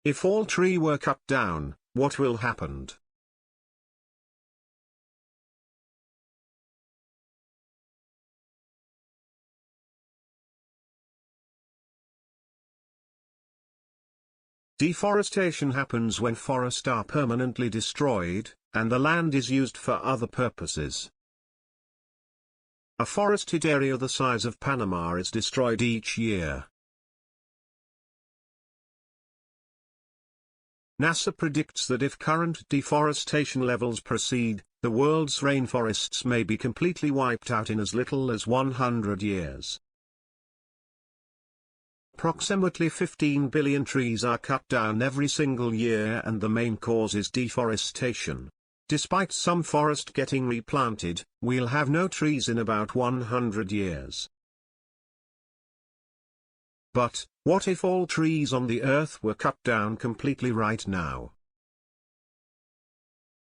If all trees were cut down, what will happen? Deforestation happens when forests are permanently destroyed, and the land is used for other purposes. A forested area the size of Panama is destroyed each year. NASA predicts that if current deforestation levels proceed, the world's rainforests may be completely wiped out in as little as 100 years. Approximately 15 billion trees are cut down every single year, and the main cause is deforestation. Despite some forest getting replanted, we'll have no trees in about 100 years. But, what if all trees on the earth were cut down completely right now?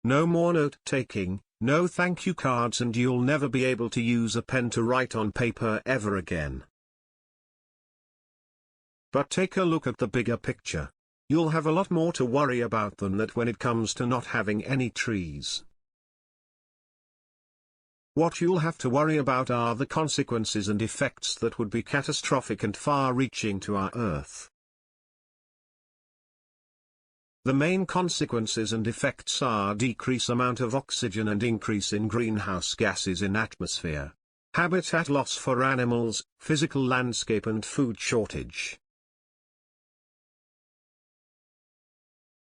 No more note-taking, no thank you cards, and you'll never be able to use a pen to write on paper ever again. But take a look at the bigger picture. You'll have a lot more to worry about than that when it comes to not having any trees. What you'll have to worry about are the consequences and effects that would be catastrophic and far-reaching to our Earth. The main consequences and effects are decrease amount of oxygen and increase in greenhouse gases in atmosphere, habitat loss for animals, physical landscape and food shortage.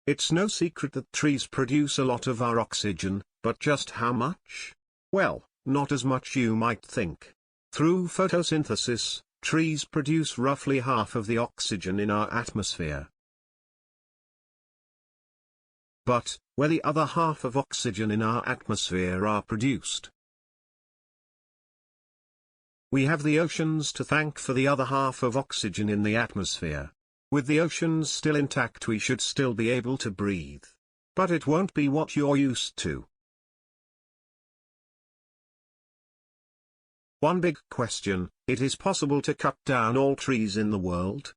It's no secret that trees produce a lot of our oxygen, but just how much? Well, not as much you might think. Through photosynthesis, trees produce roughly half of the oxygen in our atmosphere. But, where the other half of oxygen in our atmosphere are produced? We have the oceans to thank for the other half of oxygen in the atmosphere. With the oceans still intact, we should still be able to breathe. But it won't be what you're used to. One big question: it is possible to cut down all trees in the world?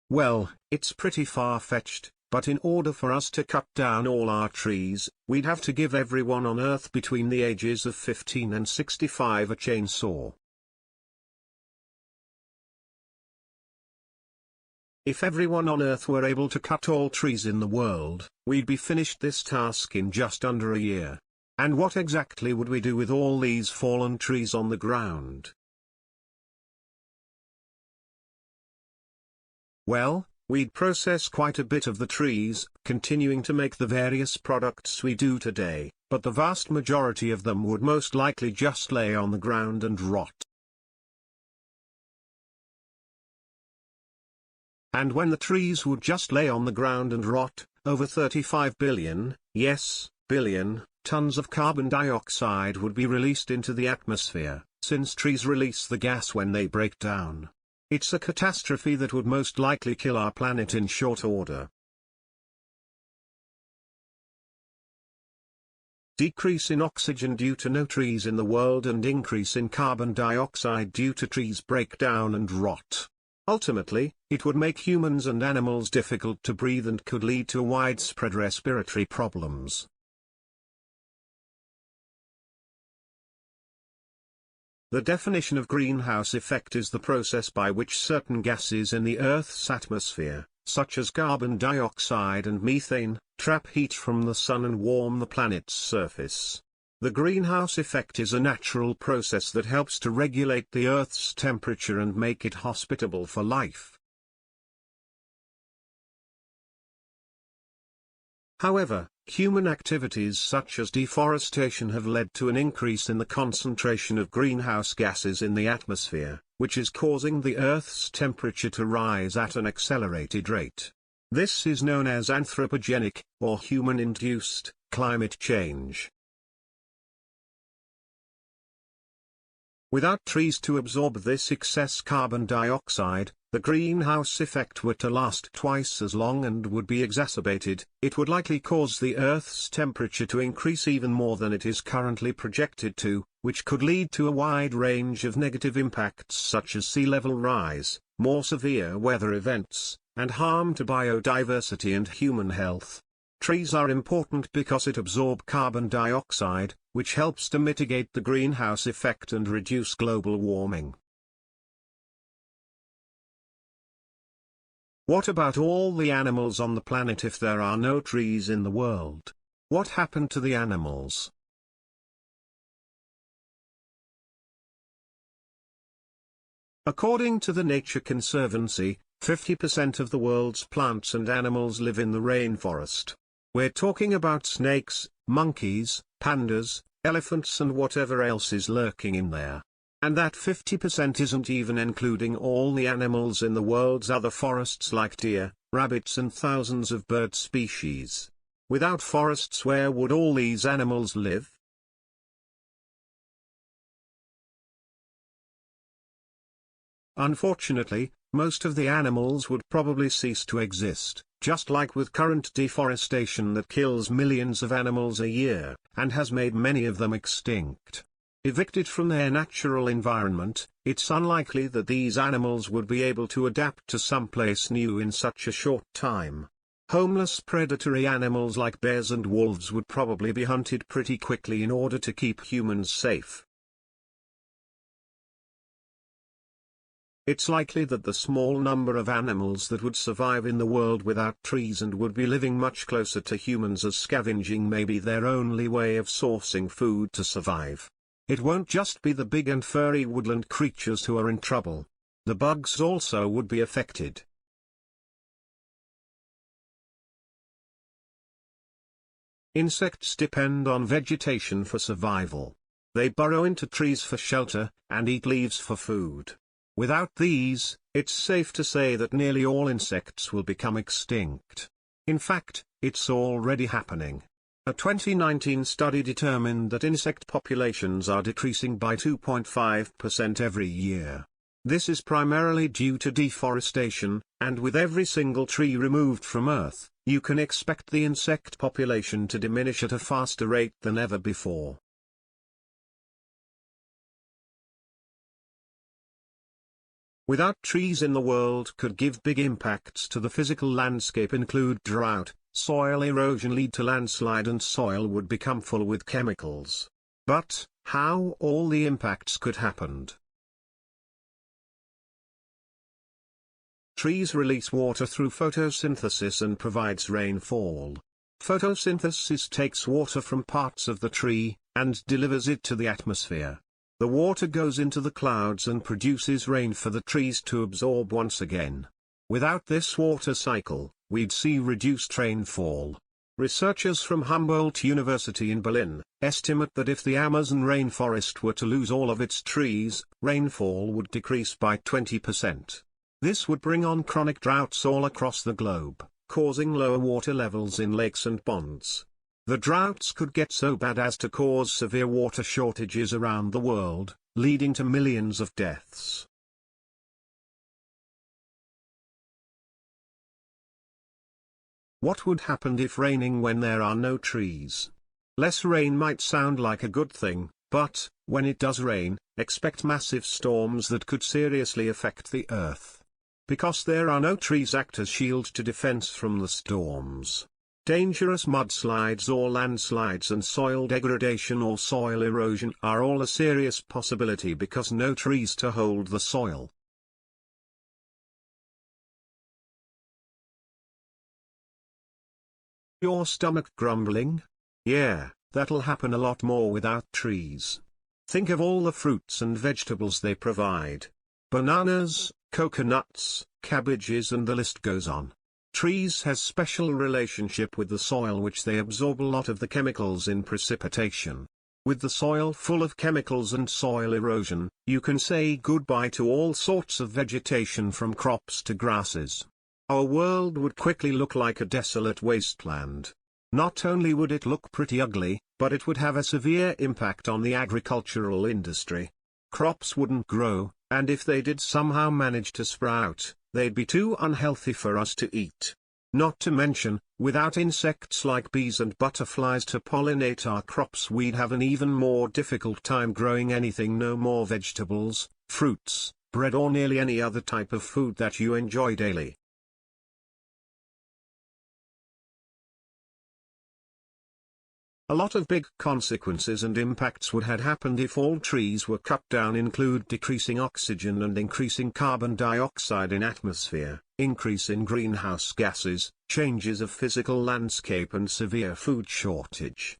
Well, it's pretty far-fetched, but in order for us to cut down all our trees, we'd have to give everyone on Earth between the ages of 15 and 65 a chainsaw. If everyone on Earth were able to cut all trees in the world, we'd be finished this task in just under a year. And what exactly would we do with all these fallen trees on the ground? Well, we'd process quite a bit of the trees, continuing to make the various products we do today, but the vast majority of them would most likely just lay on the ground and rot. And when the trees would just lay on the ground and rot, over 35 billion, yes, billion, tons of carbon dioxide would be released into the atmosphere, since trees release the gas when they break down. It's a catastrophe that would most likely kill our planet in short order. Decrease in oxygen due to no trees in the world and increase in carbon dioxide due to trees breakdown and rot. Ultimately, it would make humans and animals difficult to breathe and could lead to widespread respiratory problems. The definition of greenhouse effect is the process by which certain gases in the Earth's atmosphere, such as carbon dioxide and methane, trap heat from the sun and warm the planet's surface. The greenhouse effect is a natural process that helps to regulate the Earth's temperature and make it hospitable for life. However, human activities such as deforestation have led to an increase in the concentration of greenhouse gases in the atmosphere, which is causing the Earth's temperature to rise at an accelerated rate. This is known as anthropogenic, or human-induced, climate change. Without trees to absorb this excess carbon dioxide, the greenhouse effect were to last twice as long and would be exacerbated. It would likely cause the Earth's temperature to increase even more than it is currently projected to, which could lead to a wide range of negative impacts such as sea level rise, more severe weather events, and harm to biodiversity and human health. Trees are important because it absorbs carbon dioxide, which helps to mitigate the greenhouse effect and reduce global warming. What about all the animals on the planet if there are no trees in the world? What happened to the animals? According to the Nature Conservancy, 50% of the world's plants and animals live in the rainforest. We're talking about snakes, monkeys, pandas, elephants and whatever else is lurking in there. And that 50% isn't even including all the animals in the world's other forests like deer, rabbits and thousands of bird species. Without forests, where would all these animals live? Unfortunately, most of the animals would probably cease to exist, just like with current deforestation that kills millions of animals a year, and has made many of them extinct. Evicted from their natural environment, it's unlikely that these animals would be able to adapt to someplace new in such a short time. Homeless predatory animals like bears and wolves would probably be hunted pretty quickly in order to keep humans safe. It's likely that the small number of animals that would survive in the world without trees and would be living much closer to humans as scavenging may be their only way of sourcing food to survive. It won't just be the big and furry woodland creatures who are in trouble. The bugs also would be affected. Insects depend on vegetation for survival. They burrow into trees for shelter, and eat leaves for food. Without these, it's safe to say that nearly all insects will become extinct. In fact, it's already happening. A 2019 study determined that insect populations are decreasing by 2.5% every year. This is primarily due to deforestation, and with every single tree removed from Earth, you can expect the insect population to diminish at a faster rate than ever before. Without trees in the world could give big impacts to the physical landscape, include drought, soil erosion, lead to landslide, and soil would become full with chemicals. But, how all the impacts could happen? Trees release water through photosynthesis and provides rainfall. Photosynthesis takes water from parts of the tree, and delivers it to the atmosphere. The water goes into the clouds and produces rain for the trees to absorb once again. Without this water cycle, we'd see reduced rainfall. Researchers from Humboldt University in Berlin estimate that if the Amazon rainforest were to lose all of its trees, rainfall would decrease by 20%. This would bring on chronic droughts all across the globe, causing lower water levels in lakes and ponds. The droughts could get so bad as to cause severe water shortages around the world, leading to millions of deaths. What would happen if raining when there are no trees? Less rain might sound like a good thing, but, when it does rain, expect massive storms that could seriously affect the Earth. Because there are no trees act as shield to defense from the storms. Dangerous mudslides or landslides and soil degradation or soil erosion are all a serious possibility because no trees to hold the soil. Your stomach grumbling? Yeah, that'll happen a lot more without trees. Think of all the fruits and vegetables they provide. Bananas, coconuts, cabbages, and the list goes on. Trees has special relationship with the soil, which they absorb a lot of the chemicals in precipitation. With the soil full of chemicals and soil erosion, you can say goodbye to all sorts of vegetation from crops to grasses. Our world would quickly look like a desolate wasteland. Not only would it look pretty ugly, but it would have a severe impact on the agricultural industry. Crops wouldn't grow, and if they did somehow manage to sprout, they'd be too unhealthy for us to eat. Not to mention, without insects like bees and butterflies to pollinate our crops, we'd have an even more difficult time growing anything. No more vegetables, fruits, bread or nearly any other type of food that you enjoy daily. A lot of big consequences and impacts would have happened if all trees were cut down, include decreasing oxygen and increasing carbon dioxide in atmosphere, increase in greenhouse gases, changes of physical landscape and severe food shortage.